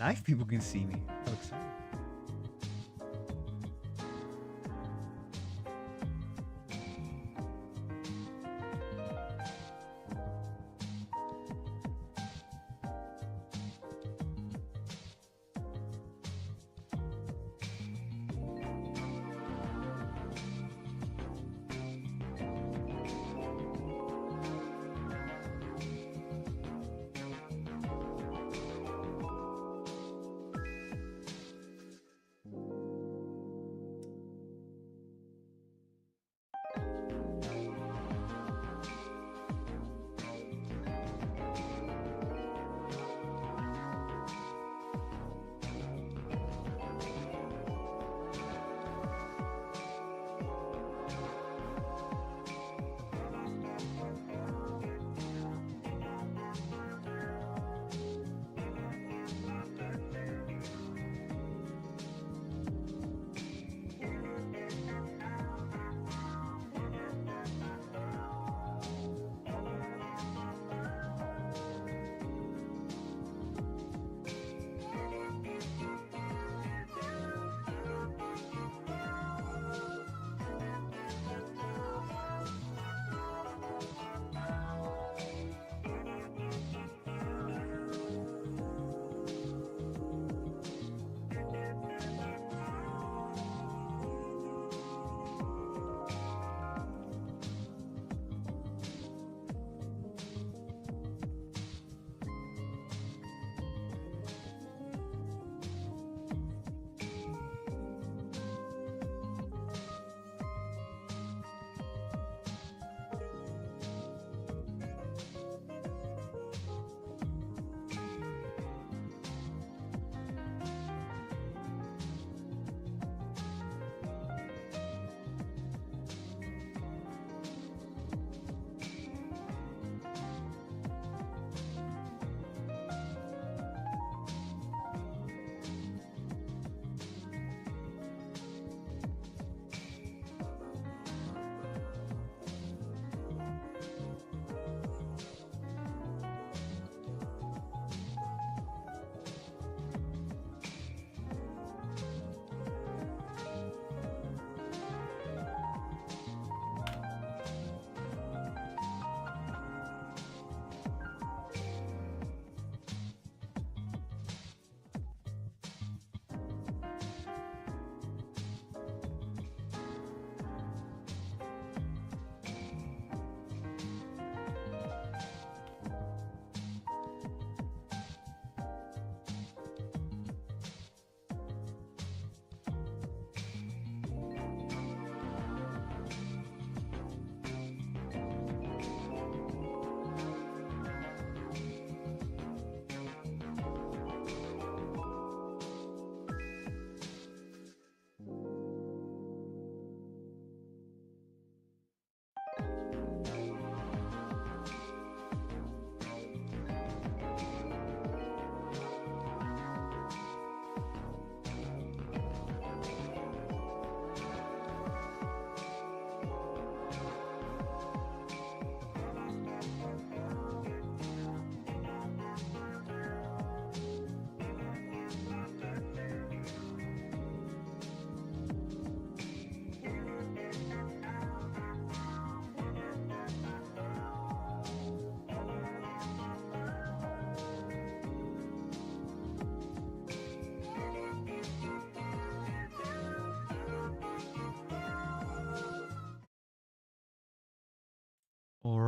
Live people can see me. How exciting.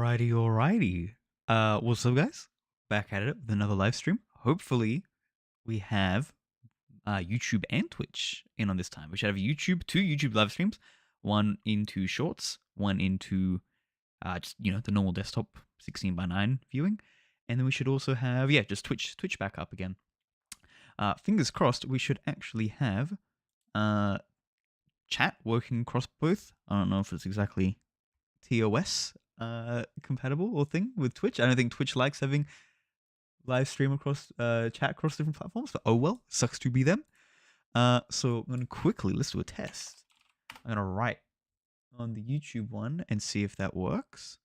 Alrighty. What's up, guys? Back at it with another live stream. Hopefully, we have YouTube and Twitch in on this time. We should have two YouTube live streams, one into Shorts, one into just the normal desktop 16:9 viewing, and then we should also have just Twitch back up again. Fingers crossed, we should actually have chat working across both. I don't know if it's exactly TOS compatible or thing with Twitch. I don't think Twitch likes having live stream across chat across different platforms, but oh well, sucks to be them. So I'm gonna let's do a test. I'm gonna write on the YouTube one and see if that works.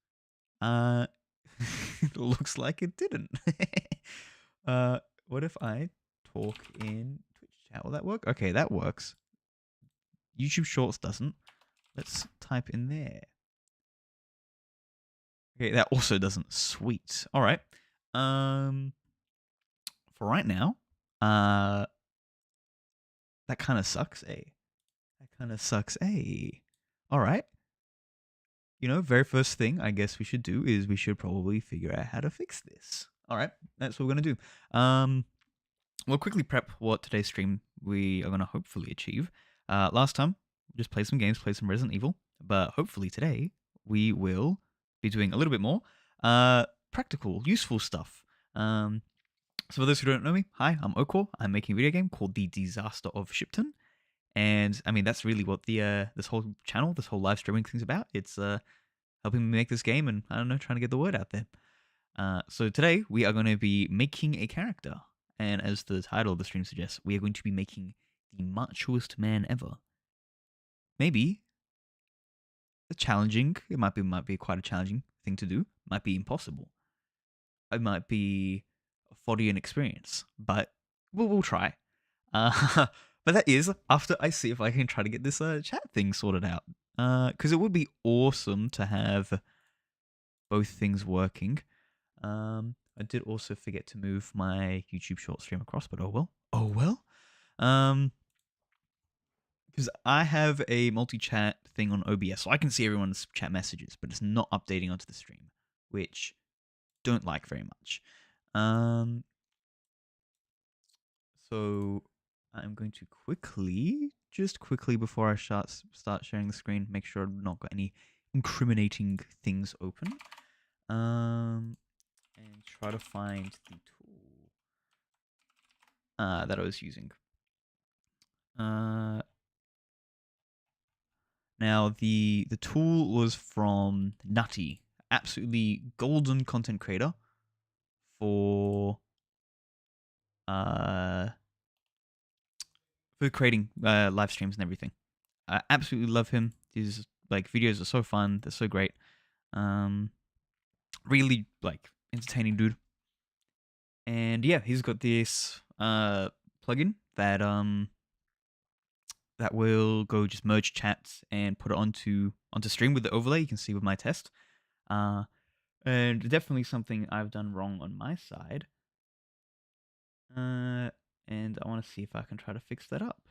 It looks like it didn't. What if I talk in Twitch chat. Will that work? Okay, that works. YouTube Shorts doesn't. Let's type in there. Okay, that also doesn't. Sweet. All right. For right now, that kind of sucks, eh? That kind of sucks, eh? All right. You know, very first thing I guess we should do is we should probably figure out how to fix this. All right, that's what we're gonna do. We'll quickly prep what today's stream we are gonna hopefully achieve. Last time, just played some games, played some Resident Evil, but hopefully today we will be doing a little bit more practical, useful stuff. So for those who don't know me, hi, I'm Okor. I'm making a video game called The Disaster of Shipton. And I mean, that's really what the this whole channel, this whole live streaming thing's about. It's helping me make this game and, I don't know, trying to get the word out there. So today we are going to be making a character. And as the title of the stream suggests, we are going to be making the macho-est man ever. Maybe challenging. It might be quite a challenging thing to do. Might be impossible. It might be a 40 an experience, but we'll try. But that is after I see if I can try to get this chat thing sorted out. Because it would be awesome to have both things working. I did also forget to move my YouTube short stream across, but oh well. Oh well. Because I have a multi-chat thing on OBS, so I can see everyone's chat messages, but it's not updating onto the stream, which don't like very much. So I'm going to just quickly before I start sharing the screen, make sure I've not got any incriminating things open. And try to find the tool that I was using. Now the tool was from Nutty, absolutely golden content creator for creating live streams and everything. I absolutely love him. His like videos are so fun. They're so great. Really like entertaining dude. And yeah, he's got this plugin that that will go just merge chats and put it onto stream with the overlay. You can see with my test. And definitely something I've done wrong on my side. And I want to see if I can try to fix that up.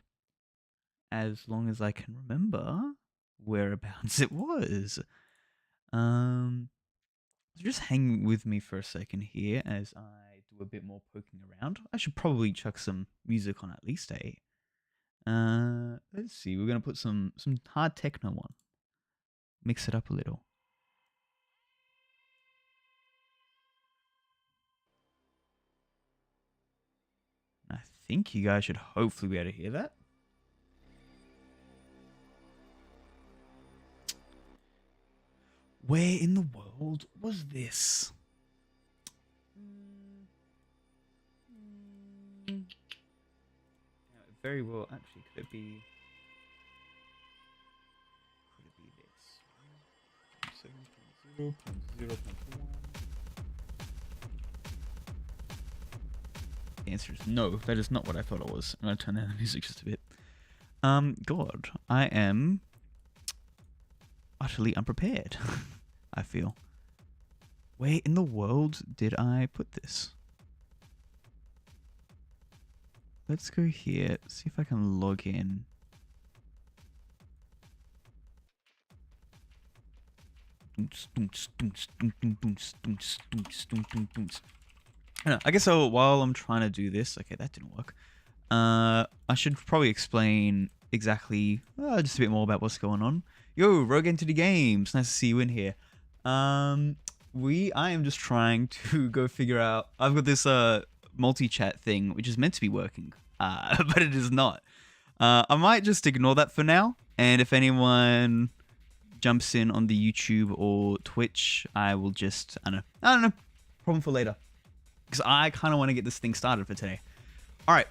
As long as I can remember whereabouts it was. So just hang with me for a second here as I do a bit more poking around. I should probably chuck some music on at least, eh? Let's see. We're gonna put some hard techno on. Mix it up a little. I think you guys should hopefully be able to hear that. Where in the world was this? Very well, actually, could it be this? 7.0.0.1. The answer is no, that is not what I thought it was. I'm gonna turn down the music just a bit. God, I am utterly unprepared. I feel. Where in the world did I put this? Let's go here, see if I can log in. I guess so, while I'm trying to do this, okay, that didn't work. I should probably explain exactly, just a bit more about what's going on. Yo, Rogue Entity Games, nice to see you in here. I am just trying to go figure out, I've got this multi-chat thing, which is meant to be working, but it is not. I might just ignore that for now, and if anyone jumps in on the YouTube or Twitch, I will just, I don't know, problem for later. Because I kind of want to get this thing started for today. Alright,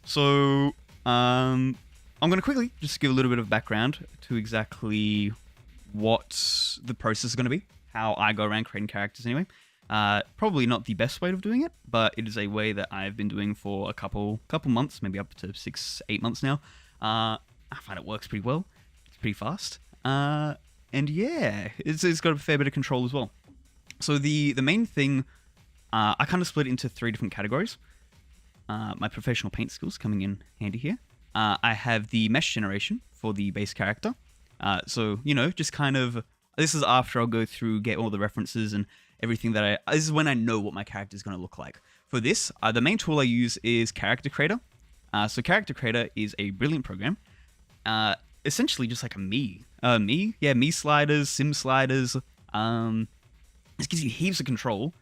so I'm going to quickly just give a little bit of background to exactly what the process is going to be, how I go around creating characters anyway. Probably not the best way of doing it, but it is a way that I've been doing for a couple months, maybe up to 6-8 months now. I find it works pretty well. It's pretty fast. And yeah, it's got a fair bit of control as well. So the main thing, I kind of split it into 3 different categories. My professional paint skills coming in handy here. I have the mesh generation for the base character. So, just kind of, this is after I'll go through, get all the references and everything this is when I know what my character is going to look like. For this, the main tool I use is Character Creator. So Character Creator is a brilliant program. Essentially just like a me sliders, sim sliders. This gives you heaps of control,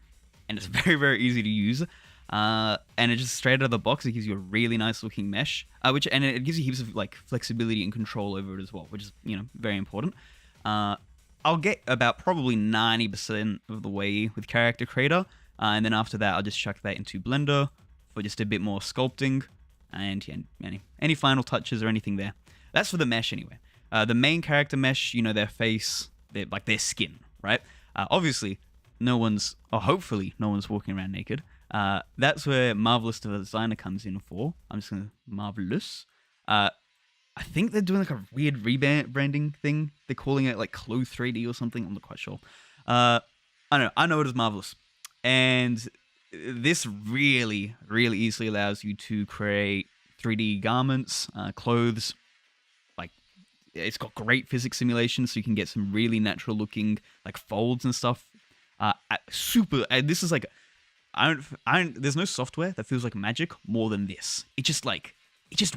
and it's very, very easy to use. And it just straight out of the box, it gives you a really nice looking mesh, and it gives you heaps of like flexibility and control over it as well, which is very important. I'll get about probably 90% of the way with Character Creator, and then after that I'll just chuck that into Blender for just a bit more sculpting, and any final touches or anything there. That's for the mesh anyway. The main character mesh, their face, their skin, right? Obviously, hopefully no one's walking around naked. That's where Marvelous Designer comes in for. I'm just gonna Marvelous. I think they're doing like a weird rebranding thing. They're calling it like Clothes 3D or something. I'm not quite sure. I know it as Marvelous, and this really, really easily allows you to create 3D garments, clothes. Like, it's got great physics simulation, so you can get some really natural looking like folds and stuff. This is like, there's no software that feels like magic more than this. It just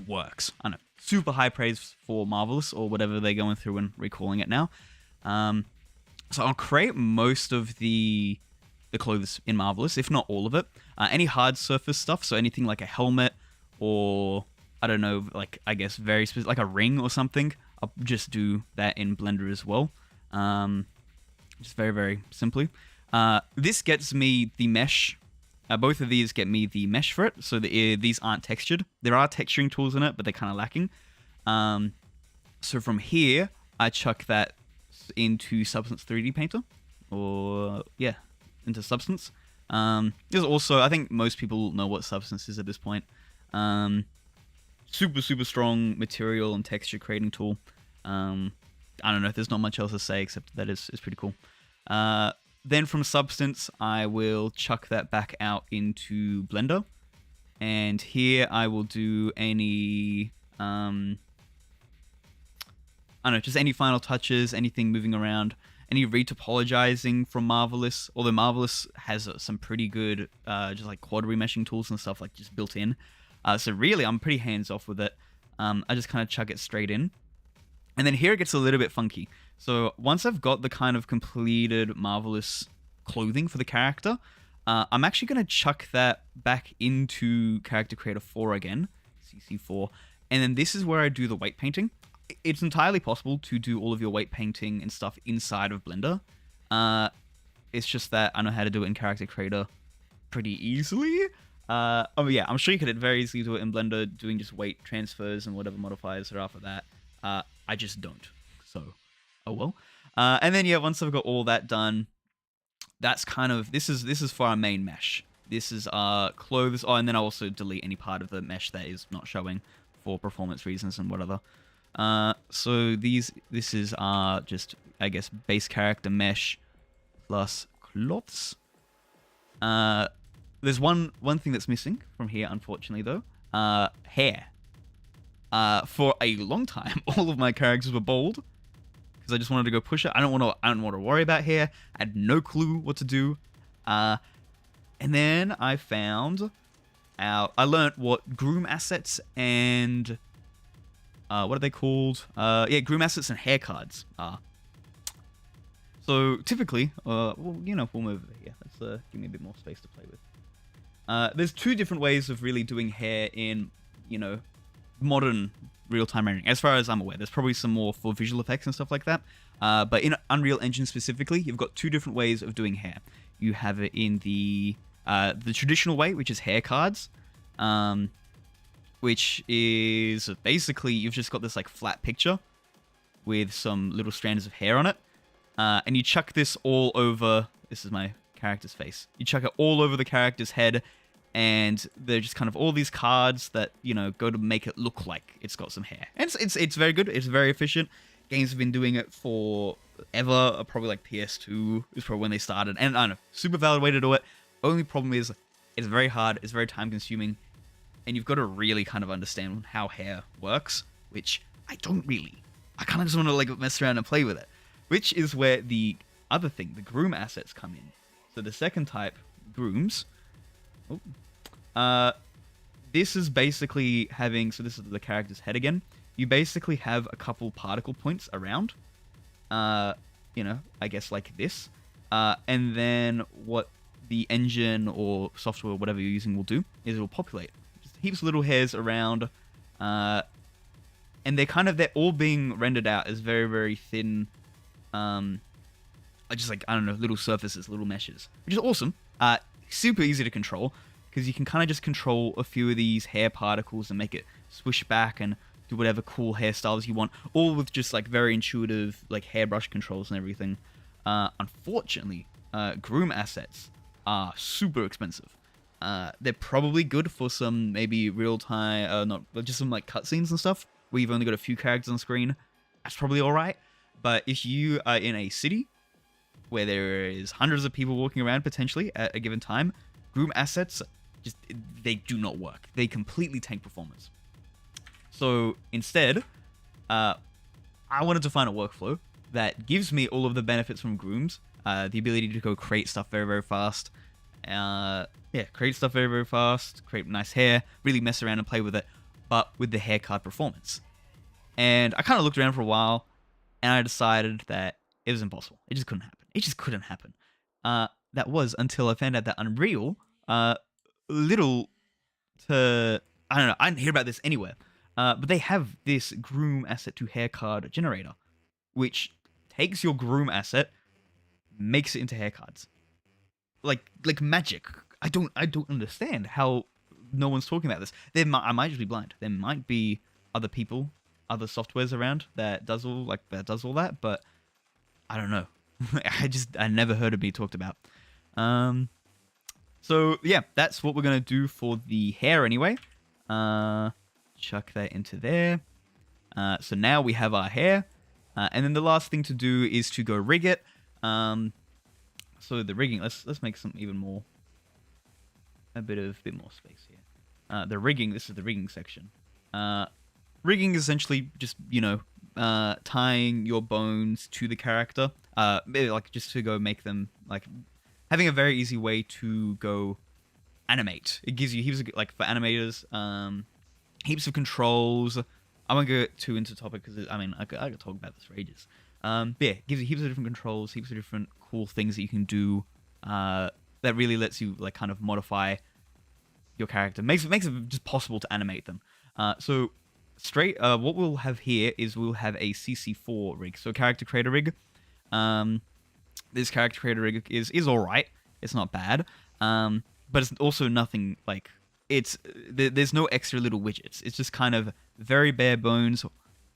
works. I know. Super high praise for Marvelous, or whatever they're going through and recalling it now. So I'll create most of the clothes in Marvelous, if not all of it. Any hard surface stuff, so anything like a helmet, or I don't know, like I guess very specific, like a ring or something, I'll just do that in Blender as well. Just very, very simply. This gets me the mesh. Both of these get me the mesh for it, so these aren't textured. There are texturing tools in it, but they're kind of lacking. So from here, I chuck that into Substance 3D Painter, into Substance. There's also, I think most people know what Substance is at this point. Super, super strong material and texture creating tool. I don't know, there's not much else to say except that it's pretty cool. Then from Substance, I will chuck that back out into Blender. And here I will do any, just any final touches, anything moving around, any retopologizing from Marvelous. Although Marvelous has some pretty good, just like quad remeshing tools and stuff like just built in. So really, I'm pretty hands off with it. I just kind of chuck it straight in. And then here it gets a little bit funky. So once I've got the kind of completed Marvelous clothing for the character, I'm actually going to chuck that back into Character Creator 4 again, CC4. And then this is where I do the weight painting. It's entirely possible to do all of your weight painting and stuff inside of Blender. It's just that I know how to do it in Character Creator pretty easily. I'm sure you could very easily do it in Blender, doing just weight transfers and whatever modifiers are after that. I just don't. So, oh well. And then once I've got all that done, that's kind of, this is for our main mesh. This is our clothes. Oh, and then I'll also delete any part of the mesh that is not showing for performance reasons and whatever. So this is our just, I guess, base character mesh plus cloths. There's one thing that's missing from here, unfortunately, though. Hair. For a long time, all of my characters were bald because I just wanted to go push it. I don't want to worry about hair. I had no clue what to do. And then I found out. I learned what groom assets and what are they called? Groom assets and hair cards are. So typically, we'll move over here. Let's give me a bit more space to play with. There's 2 different ways of really doing hair in, modern real-time rendering. As far as I'm aware, there's probably some more for visual effects and stuff like that. But in Unreal Engine specifically, you've got 2 different ways of doing hair. You have it in the traditional way, which is hair cards, which is basically you've just got this like flat picture with some little strands of hair on it, and you chuck this all over. This is my character's face. You chuck it all over the character's head, and they're just kind of all these cards that, you know, go to make it look like it's got some hair. And it's very good. It's very efficient. Games have been doing it for ever. Probably like PS2 is probably when they started. And I don't know, super valid way to do it. Only problem is it's very hard. It's very time consuming. And you've got to really kind of understand how hair works, which I don't really. I kind of just want to like mess around and play with it, which is where the other thing, the groom assets, come in. So the second type, grooms. This is basically having, so this is the character's head again. You basically have a couple particle points around, you know, I guess like this. And then what the engine or software or whatever you're using will do is it will populate just heaps of little hairs around, and they're all being rendered out as very, very thin, just like, I don't know, little surfaces, little meshes, which is awesome. Super easy to control, because you can kind of just control a few of these hair particles and make it swish back and do whatever cool hairstyles you want, all with just like very intuitive like hairbrush controls and everything. Unfortunately, groom assets are super expensive. They're probably good for some maybe real-time, not just some like cutscenes and stuff where you've only got a few characters on screen. That's probably all right. But if you are in a city where there is hundreds of people walking around potentially at a given time, groom assets they do not work. They completely tank performance. So instead, I wanted to find a workflow that gives me all of the benefits from grooms, the ability to go create stuff very, very fast. Create stuff very, very fast, create nice hair, really mess around and play with it, but with the haircut performance. And I kind of looked around for a while, and I decided that it was impossible. It just couldn't happen. It just couldn't happen. That was until I found out that Unreal, little to, I don't know, I didn't hear about this anywhere, but they have this groom asset to hair card generator, which takes your groom asset, makes it into hair cards. Like magic. I don't understand how no one's talking about this. I might just be blind. There might be other people, other softwares around that does all that, but I don't know. I never heard it be talked about. So yeah, that's what we're gonna do for the hair anyway. Chuck that into there. So now we have our hair, and then the last thing to do is to go rig it. So the rigging, let's make some even more, a bit more space here. The rigging, this is the rigging section. Rigging is essentially just, you know, tying your bones to the character, like just to go make them, like, having a very easy way to go animate. It gives you heaps of, like, for animators, heaps of controls. I won't go too into topic because, I mean, I could talk about this for ages. But yeah, it gives you heaps of different controls, heaps of different cool things that you can do, that really lets you, like, kind of modify your character. Makes it just possible to animate them. So what we'll have here is we'll have a CC4 rig, so character creator rig. This character creator rig is all right. It's not bad, but it's also nothing like there's no extra little widgets. It's just kind of very bare bones.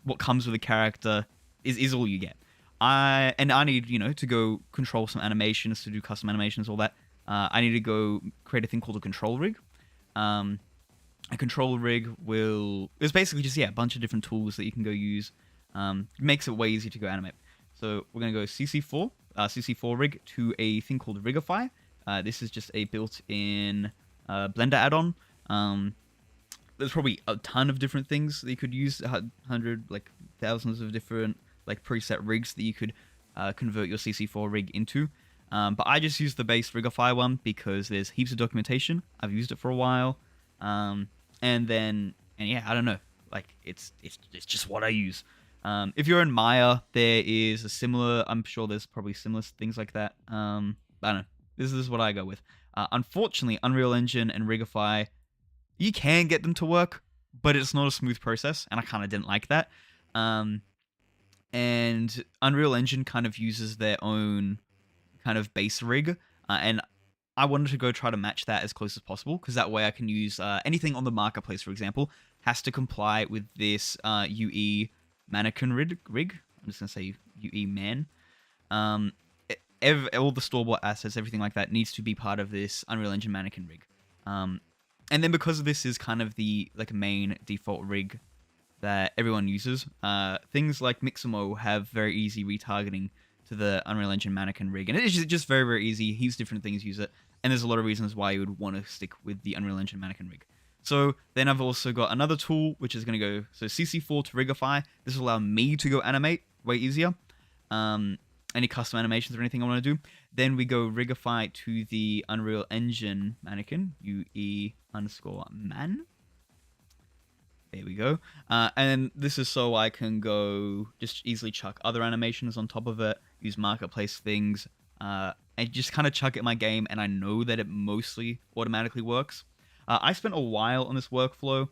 What comes with a character is all you get. I need, you know, to go control some animations, to do custom animations, all that. I need to go create a thing called a control rig. A control rig is basically just, a bunch of different tools that you can go use. Makes it way easier to go animate. So we're going to go CC4 rig to a thing called Rigify. This is just a built-in Blender add-on. There's probably a ton of different things that you could use, thousands of different like preset rigs that you could convert your CC4 rig into. But I just use the base Rigify one because there's heaps of documentation. I've used it for a while. And yeah, I don't know. Like, it's just what I use. If you're in Maya, there is a similar, I'm sure there's probably similar things like that. I don't know. This is what I go with. Unfortunately, Unreal Engine and Rigify, you can get them to work, but it's not a smooth process, and I kind of didn't like that. And Unreal Engine kind of uses their own kind of base rig, and I wanted to go try to match that as close as possible, because that way I can use anything on the marketplace, for example, has to comply with this UE mannequin rig. I'm just going to say UE man. all the store-bought assets, everything like that, needs to be part of this Unreal Engine mannequin rig. And then because this is kind of the like main default rig that everyone uses, things like Mixamo have very easy retargeting to the Unreal Engine mannequin rig, and it's just very, very easy. Heaps different things use it, and there's a lot of reasons why you would want to stick with the Unreal Engine mannequin rig. So then I've also got another tool, which is going to go, so CC4 to Rigify. This will allow me to go animate way easier. Any custom animations or anything I want to do. Then we go Rigify to the Unreal Engine mannequin, UE_man. There we go. And this is so I can go just easily chuck other animations on top of it, use marketplace things, and just kind of chuck it in my game, and I know that it mostly automatically works. I spent a while on this workflow,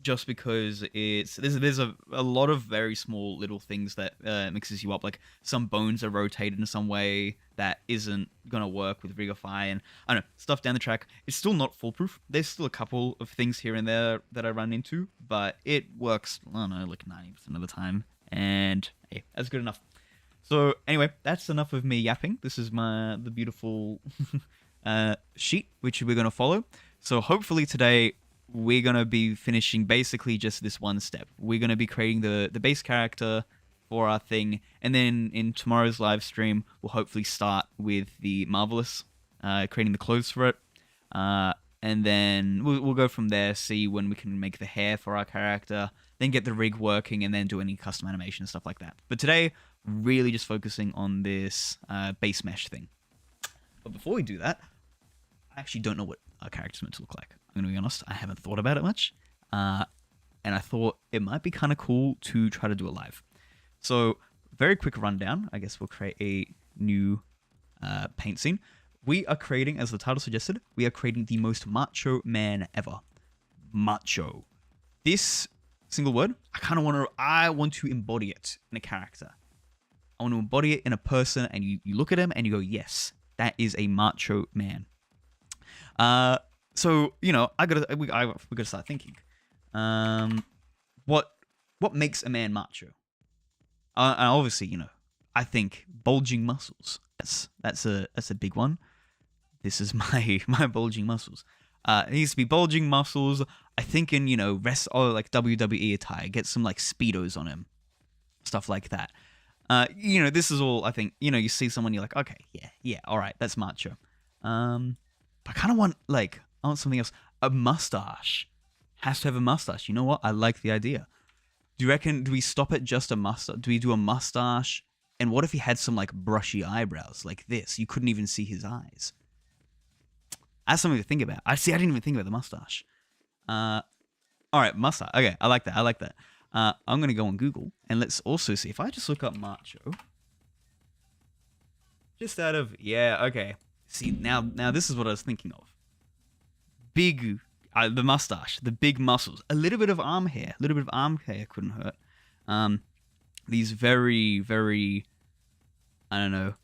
just because there's a lot of very small little things that mixes you up. Like some bones are rotated in some way that isn't gonna work with Rigify, and I don't know, stuff down the track. It's still not foolproof. There's still a couple of things here and there that I run into, but it works, I don't know, like 90% of the time, and hey, that's good enough. So anyway, that's enough of me yapping. This is the beautiful sheet which we're gonna follow. So hopefully today we're going to be finishing basically just this one step. We're going to be creating the base character for our thing, and then in tomorrow's live stream, we'll hopefully start with the Marvelous, creating the clothes for it, and then we'll go from there, see when we can make the hair for our character, then get the rig working, and then do any custom animation, stuff like that. But today, really just focusing on this base mesh thing. But before we do that, I actually don't know what our character's meant to look like. I'm going to be honest, I haven't thought about it much, and I thought it might be kind of cool to try to do it live. So, very quick rundown. I guess we'll create a new paint scene. We are creating, as the title suggested, we are creating the most macho man ever. Macho. This single word, I want to embody it in a character. I want to embody it in a person, and you look at him and you go, yes, that is a macho man. So, you know, we gotta start thinking. What makes a man macho? And obviously, you know, I think bulging muscles. That's a big one. This is my bulging muscles. It needs to be bulging muscles. I think in, you know, like WWE attire, get some like Speedos on him, stuff like that. You know, this is all, I think, you know, you see someone, you're like, okay, yeah, all right, that's macho. But I kind of want something else. A mustache. Has to have a mustache. You know what? I like the idea. Do you reckon, do we stop at just a mustache? Do we do a mustache? And what if he had some like brushy eyebrows like this? You couldn't even see his eyes. That's something to think about. I didn't even think about the mustache. All right, mustache. Okay, I like that. I'm going to go on Google, and let's also see. If I just look up macho. Just out of, yeah, okay. See, now this is what I was thinking of. Big, the mustache, the big muscles, a little bit of arm hair. Couldn't hurt. These very, very, I don't know.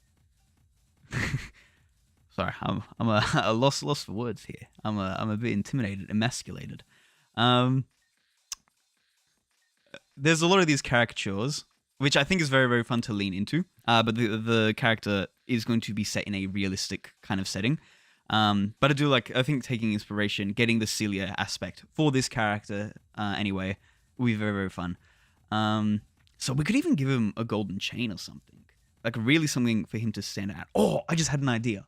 Sorry, I'm a lost for words here. I'm a bit intimidated, emasculated. There's a lot of these caricatures, which I think is very, very fun to lean into. But the character is going to be set in a realistic kind of setting. But I think taking inspiration, getting the Celia aspect for this character anyway, will be very, very fun. So we could even give him a golden chain or something. Like really something for him to stand out. Oh, I just had an idea.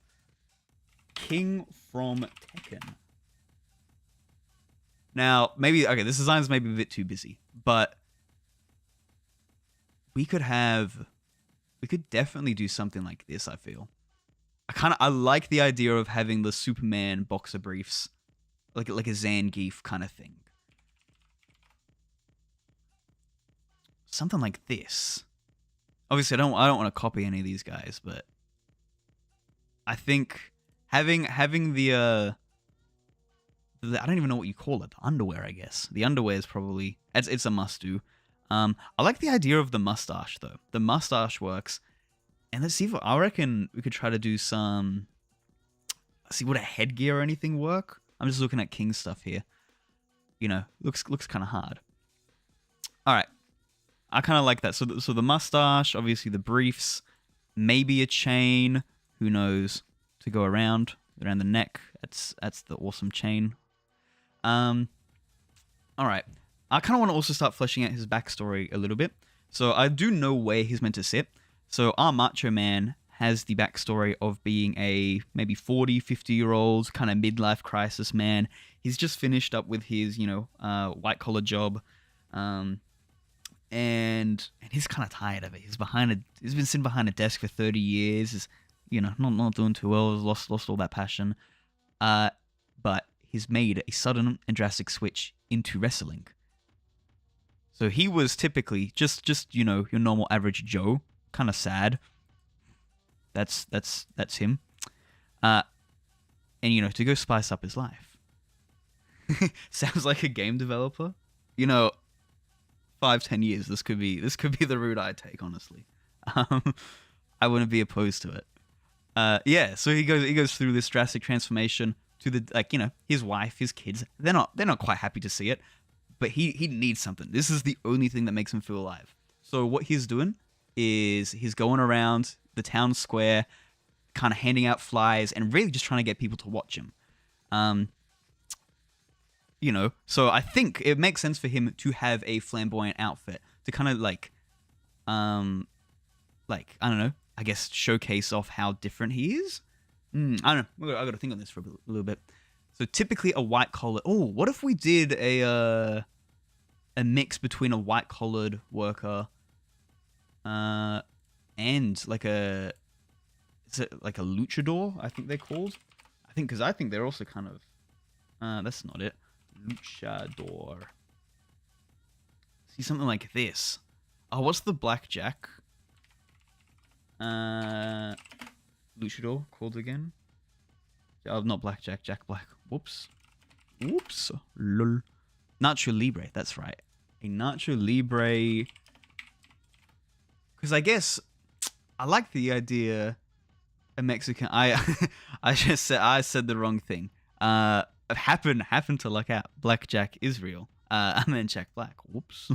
King from Tekken. Now, this design's maybe a bit too busy, but we could definitely do something like this, I feel. I like the idea of having the Superman boxer briefs, like a Zangief kind of thing. Something like this. Obviously, I don't want to copy any of these guys, but I think having the I don't even know what you call it. The underwear, I guess. The underwear is probably it's a must do. I like the idea of the mustache though. The mustache works. And let's see if I reckon we could try to do some. See, would a headgear or anything work? I'm just looking at King stuff here. You know, looks kind of hard. All right, I kind of like that. So the mustache, obviously the briefs. maybe a chain. Who knows? To go around the neck. That's the awesome chain. All right. I kind of want to also start fleshing out his backstory a little bit. So I do know where he's meant to sit. So our Macho Man has the backstory of being a maybe 40, 50-year-old kind of midlife crisis man. He's just finished up with his, white collar job. And he's kind of tired of it. He's been sitting behind a desk for 30 years. Is not doing too well. Has lost all that passion. But he's made a sudden and drastic switch into wrestling. So he was typically just your normal average Joe, kind of sad. That's him. And to go spice up his life. Sounds like a game developer. 5-10 years, this could be the route I take, honestly. I wouldn't be opposed to it. Yeah, so he goes through this drastic transformation to the his wife, his kids. They're not quite happy to see it, but he needs something. This is the only thing that makes him feel alive. So what he's doing is he's going around the town square, kind of handing out flyers and really just trying to get people to watch him. So I think it makes sense for him to have a flamboyant outfit to kind of I don't know, I guess showcase off how different he is. I don't know. I got to think on this for a little bit. So typically a white collar. Oh, what if we did a mix between a white collared worker, and like a luchador? I think they're called. Because I think they're also kind of. That's not it. Luchador. See something like this. Oh, what's the blackjack? Luchador called again? Oh, not blackjack, Jack Black. Whoops. Lol. Nacho Libre, that's right. A Nacho Libre. Because I guess I like the idea. A Mexican. I said the wrong thing. Happened to luck out. Blackjack Israel. I meant Jack Black. Whoops.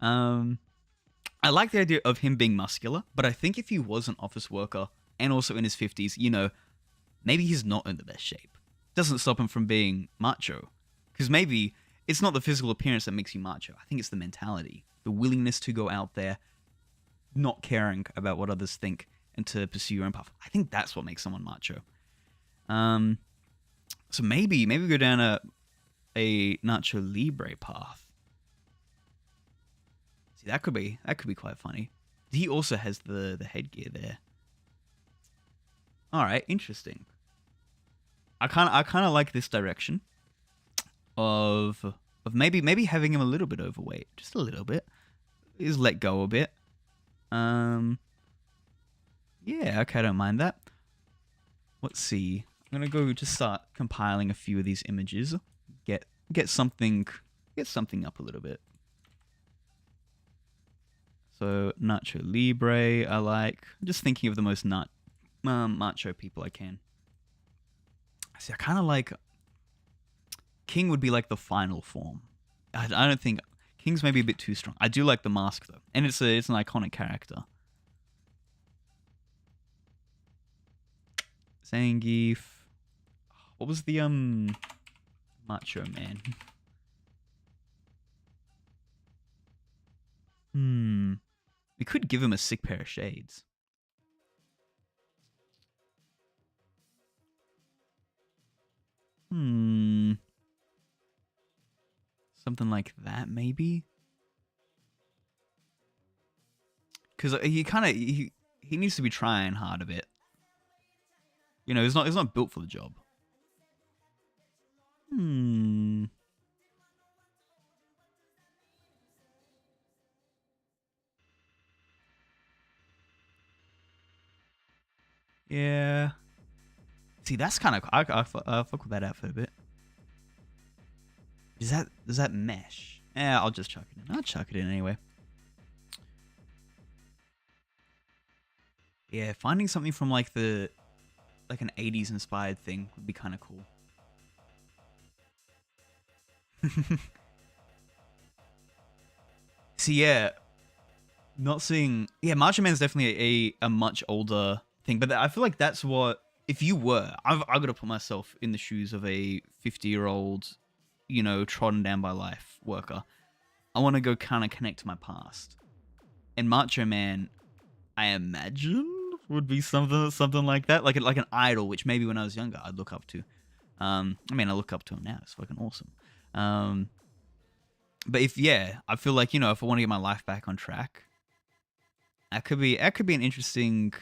I like the idea of him being muscular, but I think if he was an office worker and also in his 50s, maybe he's not in the best shape. Doesn't stop him from being macho. Because maybe it's not the physical appearance that makes you macho. I think it's the mentality, the willingness to go out there, not caring about what others think, and to pursue your own path. I think that's what makes someone macho. So maybe we go down a Nacho Libre path. See, that could be quite funny. He also has the headgear there. All right, interesting. I kind of like this direction of maybe having him a little bit overweight, just a little bit. Is let go a bit. Yeah, okay, I don't mind that. Let's see. I'm gonna go just start compiling a few of these images. Get something up a little bit. So Nacho Libre, I like. I'm just thinking of the most macho people I can. See, I kind of like King would be like the final form. I don't think King's maybe a bit too strong. I do like the mask though, and it's an iconic character. Zangief. What was the Macho Man? We could give him a sick pair of shades. Something like that, maybe? Because he needs to be trying hard a bit. He's not built for the job. Yeah. See, that's kind of... I fuck with that outfit a bit. Does that mesh? Yeah, I'll just chuck it in. I'll chuck it in anyway. Yeah, finding something from like an 80s inspired thing would be kind of cool. See, yeah, not seeing. Yeah, Macho Man's definitely a much older thing, but I feel like that's what. If you were, I've got to put myself in the shoes of a 50-year-old, you know, trodden down by life worker. I want to go kind of connect to my past. And Macho Man, I imagine, would be something like that, like an idol, which maybe when I was younger I'd look up to. I mean, I look up to him now. It's fucking awesome. But I feel like, you know, if I want to get my life back on track, that could be an interesting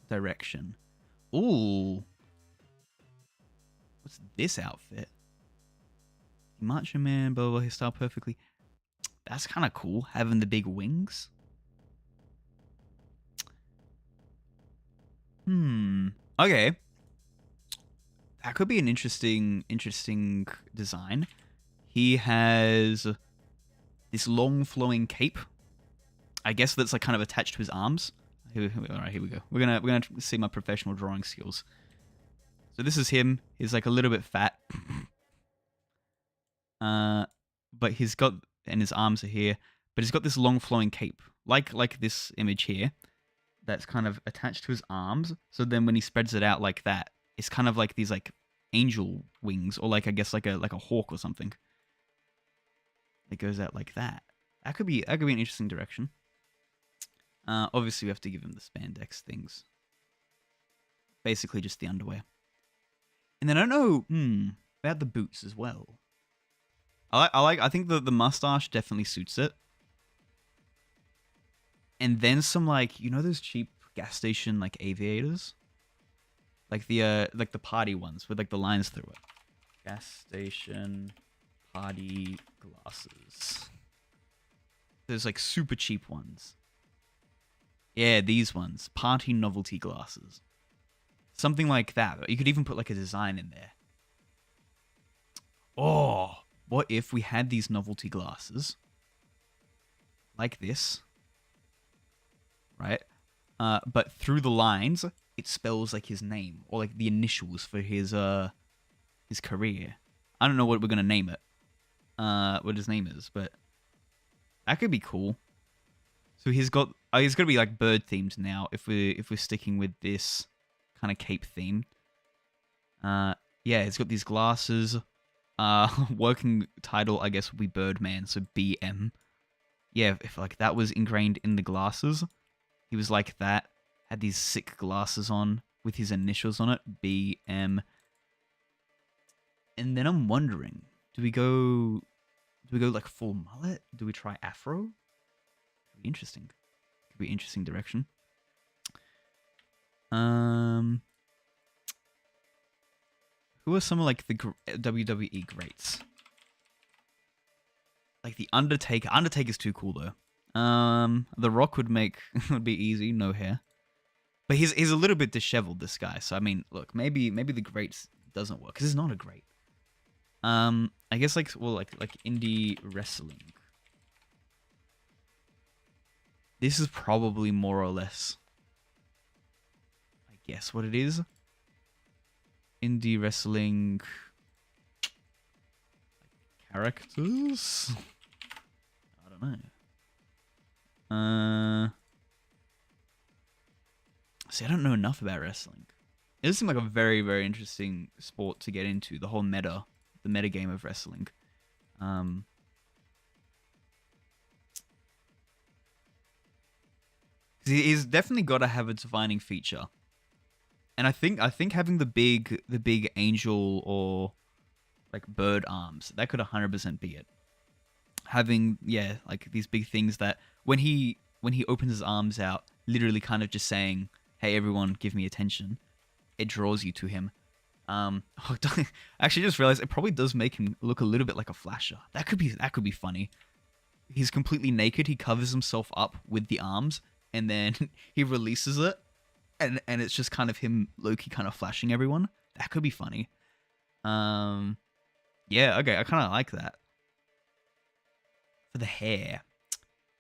direction. Ooh, what's this outfit? Macho Man, blah blah, his style perfectly. That's kind of cool, having the big wings. Okay. That could be an interesting design. He has this long flowing cape. I guess that's like kind of attached to his arms. All right, here we go. We're gonna see my professional drawing skills. So this is him. He's like a little bit fat. But he's got, and his arms are here. But he's got this long flowing cape, like this image here, that's kind of attached to his arms. So then when he spreads it out like that, it's kind of like these like angel wings, or like I guess like a hawk or something. It goes out like that. That could be an interesting direction. Obviously we have to give him the spandex things. Basically just the underwear. And then I don't know about the boots as well. I think the mustache definitely suits it. And then some, like, you know those cheap gas station like aviators? Like the party ones with like the lines through it. Gas station party glasses. There's like super cheap ones. Yeah, these ones. Party novelty glasses. Something like that. You could even put like a design in there. Oh, what if we had these novelty glasses like this, right? But through the lines, it spells like his name or like the initials for his career. I don't know what we're gonna name it. What his name is, but that could be cool. So he's gonna be like bird themed now if we're sticking with this kind of cape theme. Yeah, he's got these glasses. Working title I guess would be Birdman, so BM. Yeah, if like that was ingrained in the glasses, he was like that. Had these sick glasses on with his initials on it, BM. And then I'm wondering, do we go like full mullet? Do we try afro? Could be interesting. Could be interesting direction. Who are some of like the WWE greats? Like the Undertaker. Undertaker's too cool though. The Rock would be easy, no hair. But he's a little bit disheveled, this guy. So I mean, look, maybe the greats doesn't work because he's not a great. I guess like indie wrestling. This is probably more or less, I guess, what it is. Indie wrestling characters. I don't know. See, I don't know enough about wrestling. It does seem like a very, very interesting sport to get into. The whole meta game of wrestling. He's definitely got to have a defining feature, and I think having the big angel or like bird arms, that could 100% be it. Having like these big things that when he opens his arms out, literally kind of just saying, "Hey everyone, give me attention," it draws you to him. I actually just realized it probably does make him look a little bit like a Flasher. That could be funny. He's completely naked. He covers himself up with the arms, and then he releases it, and it's just kind of him low-key kind of flashing everyone. That could be funny. Yeah, okay, I kind of like that. For the hair,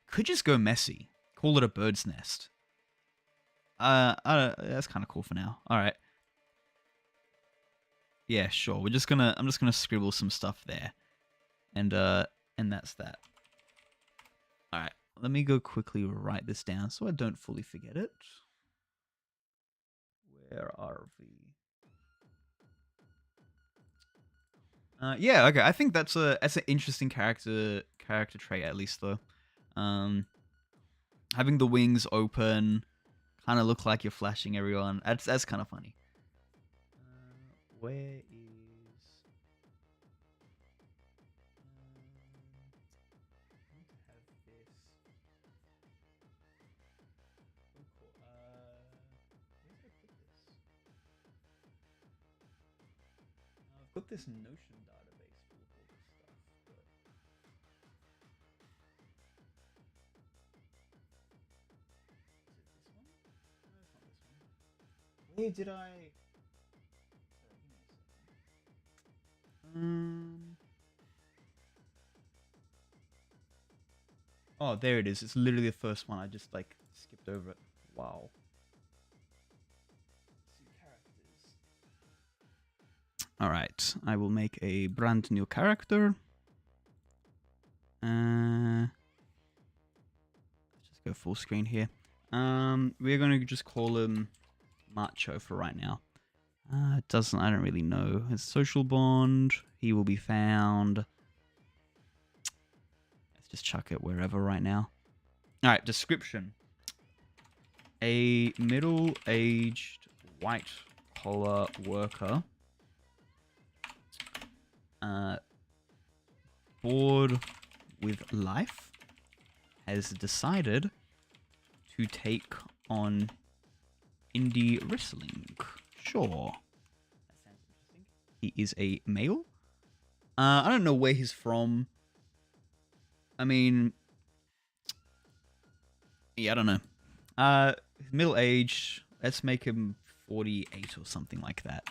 could just go messy. Call it a bird's nest. That's kind of cool for now. All right. Yeah, sure. I'm just gonna scribble some stuff there, and that's that. let me go quickly write this down so I don't fully forget it. Where are we? Yeah, okay. I think that's an interesting character trait at least though. Um, having the wings open, kind of look like you're flashing everyone. That's kind of funny. Where is? I need to have this. Oh, cool. Where did I put this? I've got this Notion database full of all this stuff, but is it this one? No, it's not this one. Where did I? Sorry, give me a second. Oh, there it is. It's literally the first one. I just like skipped over it. Wow. Characters. All right, I will make a brand new character. Let's just go full screen here. We're gonna just call him Macho for right now. It doesn't. I don't really know his social bond. He will be found. Let's just chuck it wherever right now. All right, description. A middle-aged white-collar worker, bored with life, has decided to take on indie wrestling. Sure. That sounds interesting. He is a male. I don't know where he's from. I mean, yeah, I don't know. Middle age. Let's make him 48 or something like that.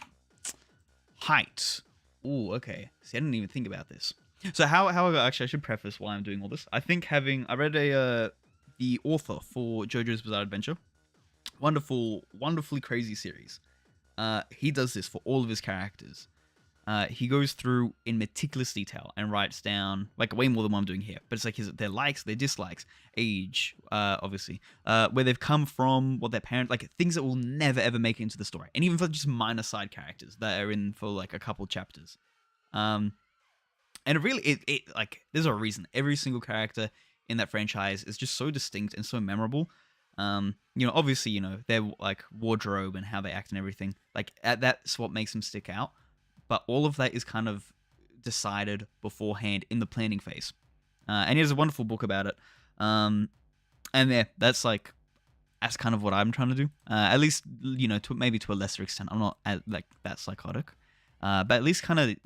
Height. Ooh, okay. See, I didn't even think about this. So how actually, I should preface why I'm doing all this. I think I read the author for JoJo's Bizarre Adventure. Wonderfully crazy series. He does this for all of his characters. He goes through in meticulous detail and writes down like way more than what I'm doing here. But it's like their likes, their dislikes, age, obviously, where they've come from, what their parents like, things that will never ever make it into the story, and even for just minor side characters that are in for like a couple chapters. And it really, it like there's a reason every single character in that franchise is just so distinct and so memorable. Obviously, their like wardrobe and how they act and everything. Like that's what makes them stick out. But all of that is kind of decided beforehand in the planning phase. And he has a wonderful book about it. And yeah, that's kind of what I'm trying to do. At least, maybe to a lesser extent. I'm not like that psychotic. But at least kind of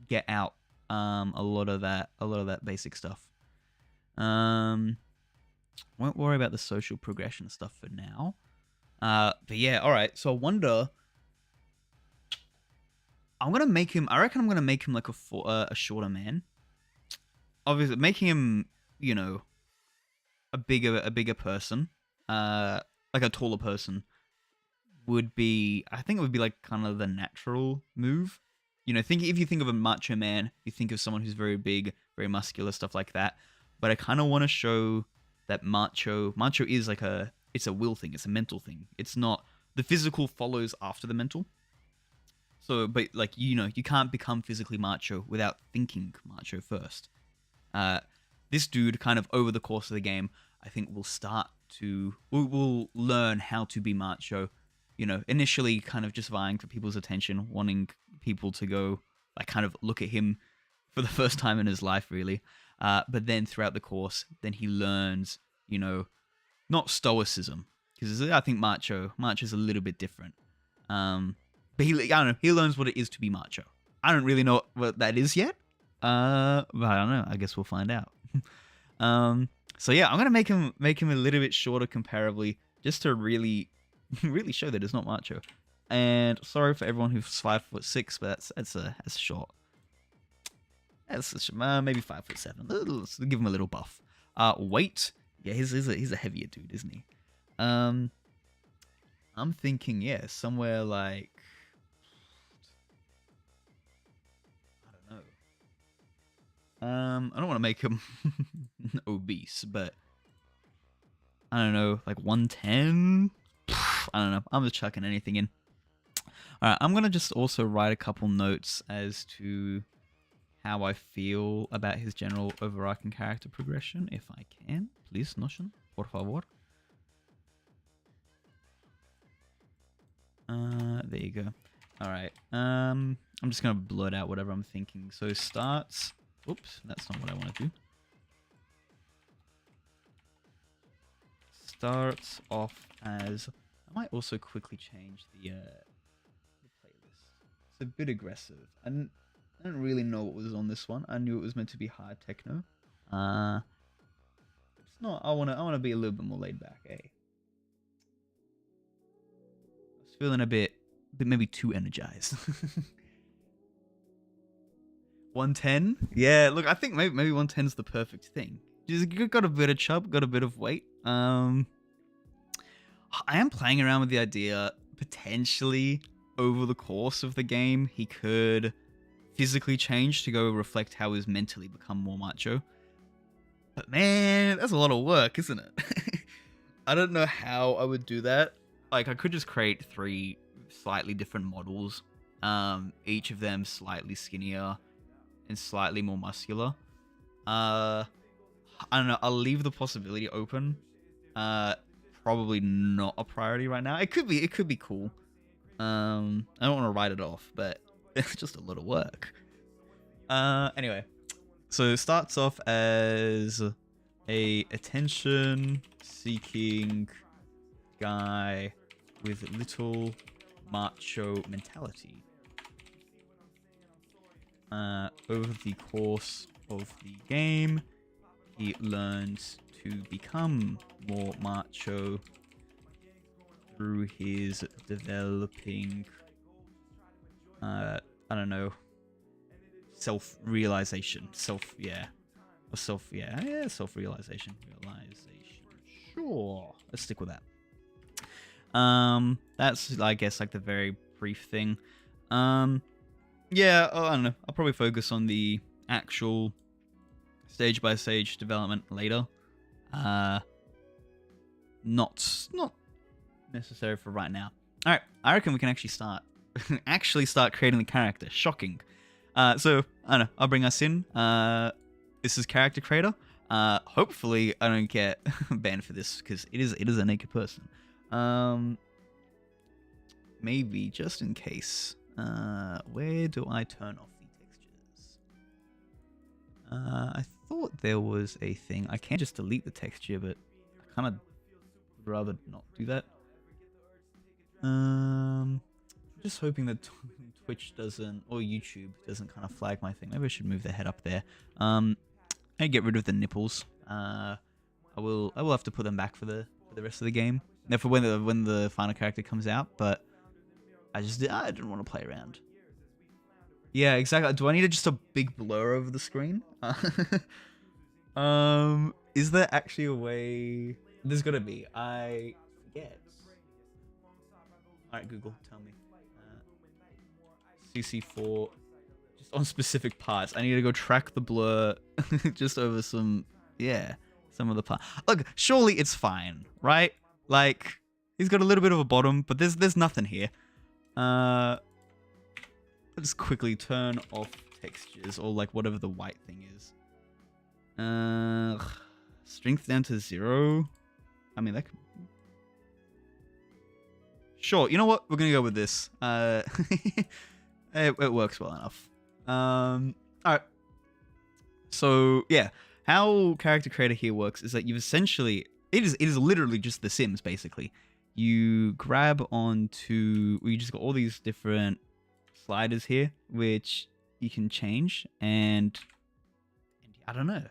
get out a lot of that basic stuff. Won't worry about the social progression stuff for now. But yeah, all right. So I wonder. I reckon I'm gonna make him like a shorter man. Obviously, making him, a bigger person, like a taller person, I think it would be like kind of the natural move. If you think of a macho man, you think of someone who's very big, very muscular, stuff like that. But I kind of want to show that macho is it's a will thing, it's a mental thing. It's not the physical follows after the mental. So, but like you can't become physically macho without thinking macho first. This dude, kind of over the course of the game, I think will learn how to be macho. Initially, kind of just vying for people's attention, wanting people to go like kind of look at him for the first time in his life, really. But then throughout the course, then he learns, not stoicism, because I think macho is a little bit different. But I don't know. He learns what it is to be macho. I don't really know what that is yet. But I don't know. I guess we'll find out. So yeah, I'm gonna make him a little bit shorter comparably, just to really, really show that it's not macho. And sorry for everyone who's 5'6", but that's short. That's maybe 5'7". Let's give him a little buff. Weight. Yeah, he's a heavier dude, isn't he? I'm thinking, yeah, somewhere like, I don't want to make him obese, but I don't know, like 110. I don't know. I'm just chucking anything in. All right, I'm gonna just also write a couple notes as to how I feel about his general overarching character progression, if I can. Please, Notion, por favor. There you go. All right. I'm just gonna blurt out whatever I'm thinking. So starts. Oops, that's not what I want to do. Starts off as. I might also quickly change the playlist. It's a bit aggressive. I don't really know what was on this one. I knew it was meant to be hard techno. But it's not. I wanna be a little bit more laid back, eh? I was feeling a bit maybe too energized. 110? Yeah, look, I think maybe 110 is the perfect thing. Just got a bit of chub, got a bit of weight. I am playing around with the idea, potentially, over the course of the game, he could physically change to go reflect how he's mentally become more macho. But man, that's a lot of work, isn't it? I don't know how I would do that. Like, I could just create 3 slightly different models, each of them slightly skinnier and slightly more muscular. I don't know. I'll leave the possibility open. Probably not a priority right now. It could be. It could be cool. I don't want to write it off, but it's just a lot of work. Anyway, so it starts off as a attention-seeking guy with little macho mentality. Over the course of the game, he learns to become more macho through his developing, I don't know, self-realization. Self-realization. Sure. Let's stick with that. That's, I guess, like the very brief thing. Yeah, I don't know. I'll probably focus on the actual stage-by-stage development later. Not necessary for right now. All right, I reckon we can actually start creating the character. Shocking. So I don't know. I'll bring us in. This is character creator. Hopefully I don't get banned for this because it is a naked person. Maybe just in case. Where do I turn off the textures? I thought there was a thing. I can just delete the texture, but I kind of would rather not do that. Just hoping that Twitch doesn't, or YouTube doesn't kind of flag my thing. Maybe I should move the head up there. I get rid of the nipples. I will have to put them back for the rest of the game. Now for when the final character comes out, but I didn't want to play around. Yeah, exactly. Do I need just a big blur over the screen? Is there actually a way? There's gotta be. I forget. All right, Google, tell me. CC4, just on specific parts. I need to go track the blur, just over some of the parts. Look, surely it's fine, right? Like, he's got a little bit of a bottom, but there's nothing here. Let's quickly turn off textures, or like whatever the white thing is. Strength down to 0. I mean, that could... Sure, you know what? We're gonna go with this. It works well enough. Alright. So, yeah. How character creator here works is that you've essentially... It is literally just The Sims, basically. You grab onto... You just got all these different sliders here, which you can change, and I don't know.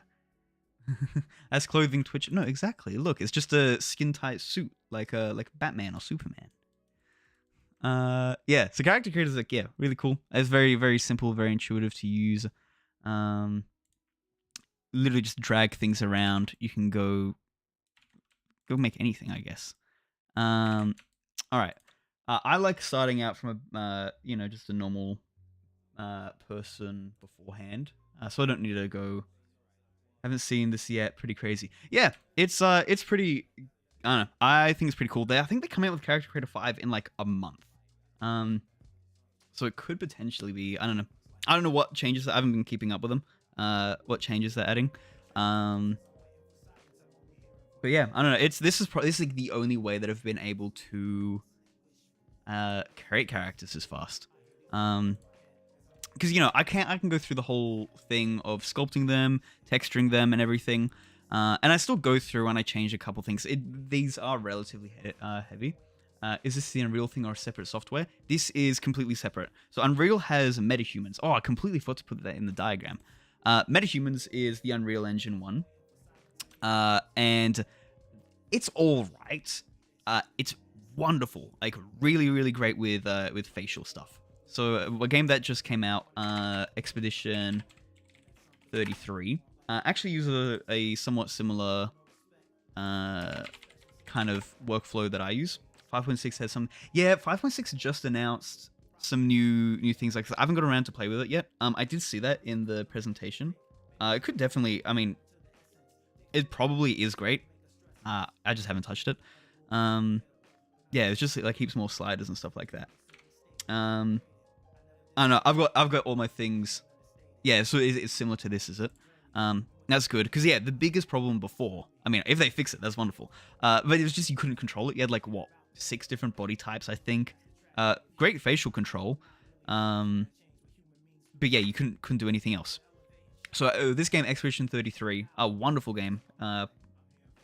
As clothing Twitch... No, exactly. Look, it's just a skin-tight suit, like Batman or Superman. Yeah, so character creator is like, yeah, really cool. It's very, very simple, very intuitive to use. Literally just drag things around. You can go make anything, I guess. All right. I like starting out from a, just a normal person beforehand. So I don't need to go. Haven't seen this yet. Pretty crazy. Yeah, it's pretty I don't know. I think it's pretty cool. I think they come out with Character Creator 5 in like a month. So it could potentially be. I don't know. I don't know what changes. I haven't been keeping up with them. What changes they're adding. But yeah, I don't know. This is like the only way that I've been able to create characters this fast. Because I can go through the whole thing of sculpting them, texturing them, and everything. And I still go through and I change a couple things. These are relatively heavy. Is this the Unreal thing or a separate software? This is completely separate. So Unreal has metahumans. Oh, I completely forgot to put that in the diagram. Metahumans is the Unreal Engine one. And it's all right. It's wonderful. Like really, really great with facial stuff. So a game that just came out, Expedition 33, actually uses a somewhat similar kind of workflow that I use. 5.6 has some. Yeah, 5.6 just announced some new things like this. I haven't got around to play with it yet. I did see that in the presentation. It could definitely. I mean, it probably is great. I just haven't touched it. Yeah, it's just like heaps more sliders and stuff like that. I don't know. I've got all my things. Yeah, so it's similar to this, is it? That's good because yeah, the biggest problem before. I mean, if they fix it, that's wonderful. But it was just you couldn't control it. You had like what 6 different body types, I think. Great facial control. But yeah, you couldn't do anything else. So this game, Expedition 33, a wonderful game. I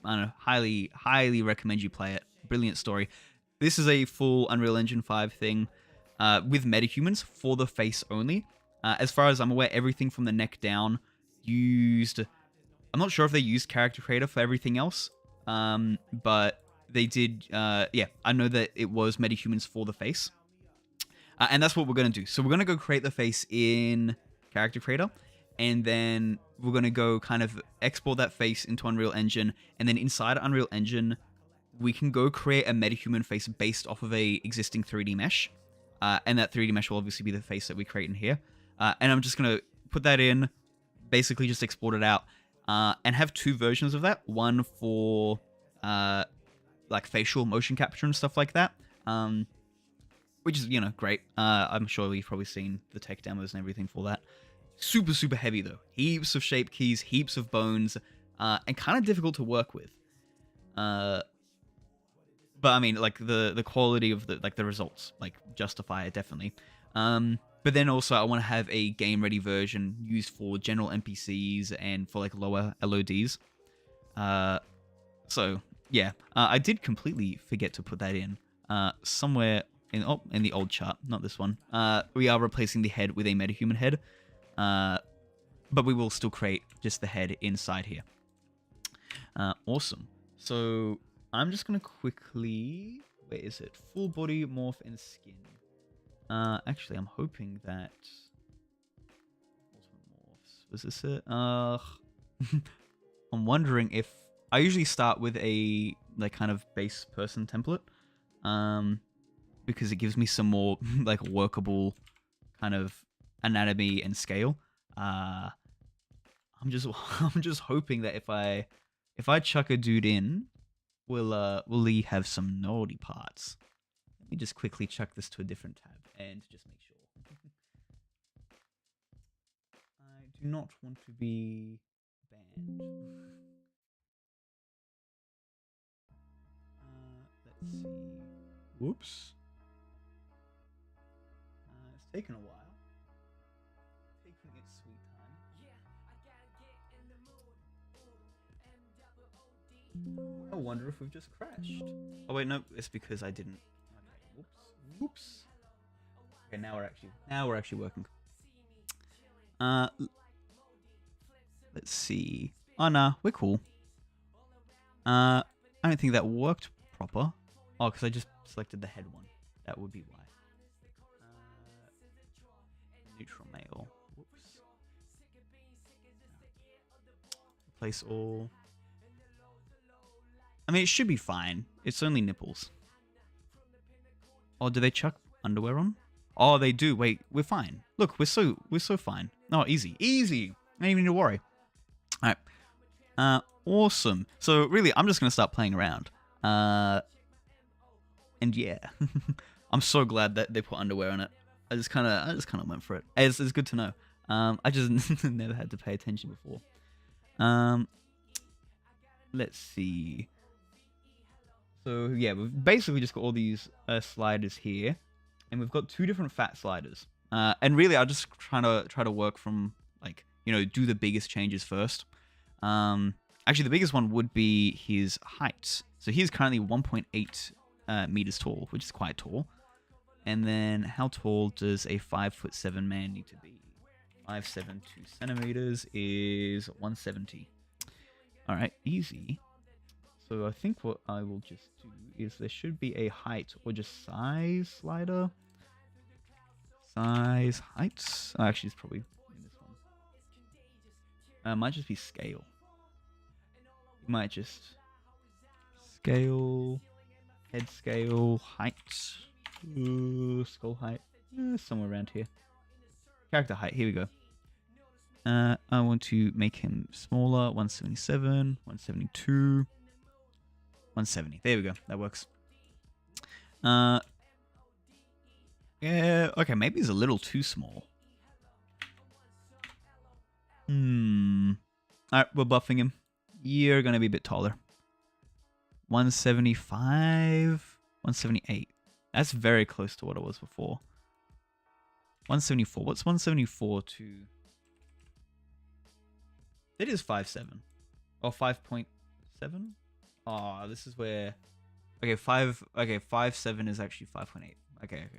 don't know, highly recommend you play it. Brilliant story. This is a full Unreal Engine 5 thing with metahumans for the face only. As far as I'm aware, everything from the neck down used. I'm not sure if they used Character Creator for everything else, but they did. Yeah, I know that it was metahumans for the face, and that's what we're gonna do. So we're gonna go create the face in Character Creator, and then we're gonna go kind of export that face into Unreal Engine, and then inside Unreal Engine, we can go create a metahuman face based off of a existing 3D mesh, and that 3D mesh will obviously be the face that we create in here. And I'm just gonna put that in, basically just export it out, and have 2 versions of that. One for like facial motion capture and stuff like that, which is great. I'm sure you've probably seen the tech demos and everything for that. Super heavy though. Heaps of shape keys, heaps of bones, and kind of difficult to work with. But I mean, like the quality of the results like justify it definitely. But then also I want to have a game ready version used for general NPCs and for like lower LODs. So yeah, I did completely forget to put that in somewhere in the old chart, not this one. We are replacing the head with a metahuman head, but we will still create just the head inside here. Awesome. So I'm just gonna quickly, where is it? Full body, morph, and skin. Actually, I'm hoping that morphs. Was this it? I'm wondering if I usually start with a like kind of base person template, because it gives me some more like workable kind of anatomy and scale. I'm just hoping that if I chuck a dude in, will he have some naughty parts? Let me just quickly chuck this to a different tab and just make sure. I do not want to be banned. Let's see. Whoops. It's taken a while. Taking its sweet time. I wonder if we've just crashed. Oh wait, no, it's because I didn't. Okay, whoops. Okay, now we're actually working. Let's see. Oh no, we're cool. I don't think that worked proper. Oh, because I just selected the head one. That would be why. Neutral male. Whoops. Replace all. I mean, it should be fine. It's only nipples. Oh, do they chuck underwear on? Oh, they do. Wait, we're fine. Look, we're so fine. Oh, easy. Easy. I don't even need to worry. All right. Awesome. So really, I'm just going to start playing around. And yeah, I'm so glad that they put underwear on it. I just kind of went for it. It's good to know. I just never had to pay attention before. Let's see. So yeah, we've basically just got all these sliders here, and we've got 2 different fat sliders. And really, I'll just try to work from, like, do the biggest changes first. Actually, the biggest one would be his height. So he's currently 1.8 meters tall, which is quite tall. And then how tall does a 5'7" man need to be? 5'7", 2 centimeters is 170. All right, easy. So I think what I will just do is there should be a height or just size slider. Size, height. Oh, actually, it's probably in this one. Might just be scale. Might just scale, head scale, height, skull height, somewhere around here. Character height, here we go. I want to make him smaller, 177, 172, 170. There we go, that works. Yeah, okay, maybe he's a little too small. Alright, we're buffing him. You're gonna be a bit taller. 175, 178. That's very close to what it was before. 174. What's 174 to? It is 5'7". Or 5.7? Oh, this is where... Okay, 5'7" is actually 5.8. Okay.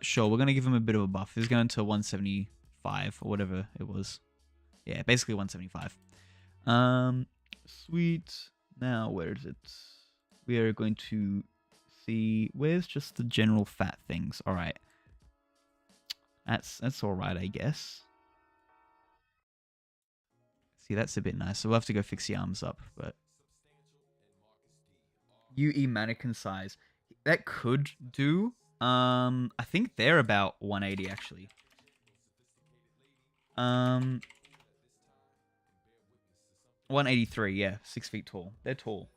Sure, we're gonna give him a bit of a buff. He's going to 175 or whatever it was. Yeah, basically 175. Sweet. Now, where is it? We are going to see... Where's just the general fat things? Alright. That's alright, I guess. See, that's a bit nice. So we'll have to go fix the arms up, but... UE mannequin size. That could do. I think they're about 180, actually. 183, yeah. 6 feet tall. They're tall.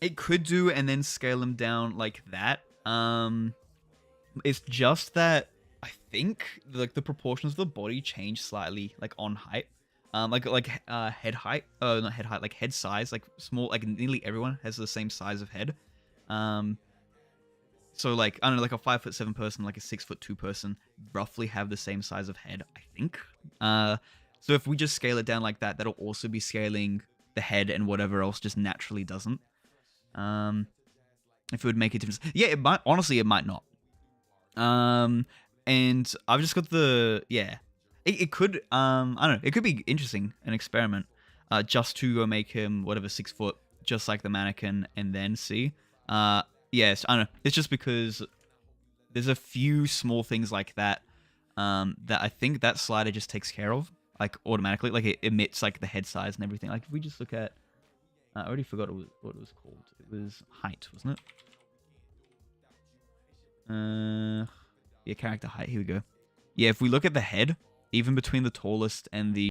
It could do and then scale them down like that. It's just that I think like the proportions of the body change slightly, like on height. Head height. Not head height, like head size. Like small, like nearly everyone has the same size of head. So like, I don't know, like a 5'7" person, like a 6'2" person, roughly have the same size of head, I think. So if we just scale it down like that, that'll also be scaling the head and whatever else just naturally doesn't. If it would make a difference. Yeah, it might, honestly, it might not. And I've just got the, yeah. It could, I don't know, it could be interesting, an experiment, just to go make him, whatever, 6 foot, just like the mannequin, and then see. Yes, I don't know, it's just because there's a few small things like that, that I think that slider just takes care of, like, automatically, like, it emits, like, the head size and everything. Like, if we just look at, I already forgot what it was called. It was height, wasn't it? Yeah, character height, here we go. Yeah, if we look at the head, even between the tallest and the